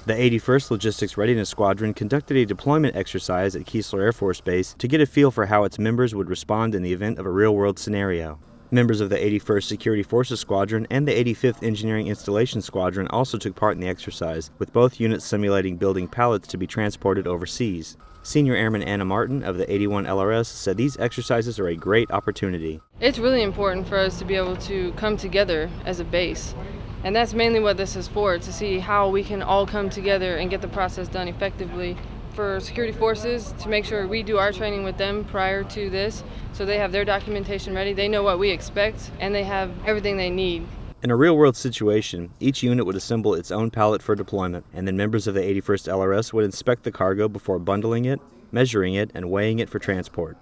The 81st Logistics Readiness Squadron conducted a deployment exercise at Keesler Air Force Base to get a feel for how its members would respond in the event of a real-world scenario. Members of the 81st Security Forces Squadron and the 85th Engineering Installation Squadron also took part in the exercise, with both units simulating building pallets to be transported overseas. Senior Airman Anna Martin of the 81 LRS said these exercises are a great opportunity. It's really important for us to be able to come together as a base. And that's mainly what this is for, to see how we can all come together and get the process done effectively. For security forces, to make sure we do our training with them prior to this, so they have their documentation ready, they know what we expect, and they have everything they need. In a real-world situation, each unit would assemble its own pallet for deployment, and then members of the 81st LRS would inspect the cargo before bundling it, measuring it, and weighing it for transport.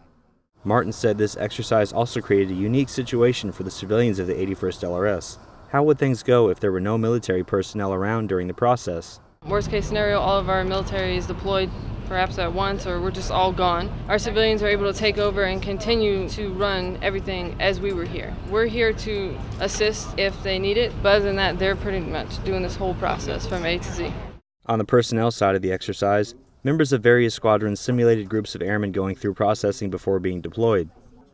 Martin said this exercise also created a unique situation for the civilians of the 81st LRS. How would things go if there were no military personnel around during the process? Worst case scenario, all of our military is deployed perhaps at once, or we're just all gone. Our civilians are able to take over and continue to run everything as we were here. We're here to assist if they need it, but other than that, they're pretty much doing this whole process from A to Z. On the personnel side of the exercise, members of various squadrons simulated groups of airmen going through processing before being deployed.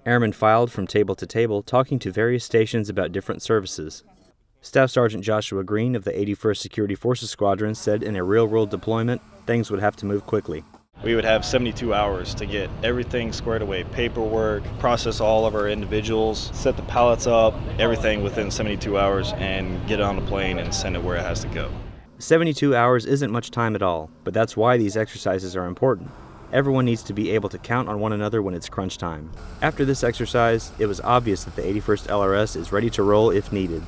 Airmen filed from table to table, talking to various stations about different services. Staff Sergeant Joshua Green of the 81st Security Forces Squadron said in a real-world deployment, things would have to move quickly. We would have 72 hours to get everything squared away, paperwork, process all of our individuals, set the pallets up, everything within 72 hours, and get it on the plane and send it where it has to go. 72 hours isn't much time at all, but that's why these exercises are important. Everyone needs to be able to count on one another when it's crunch time. After this exercise, it was obvious that the 81st LRS is ready to roll if needed.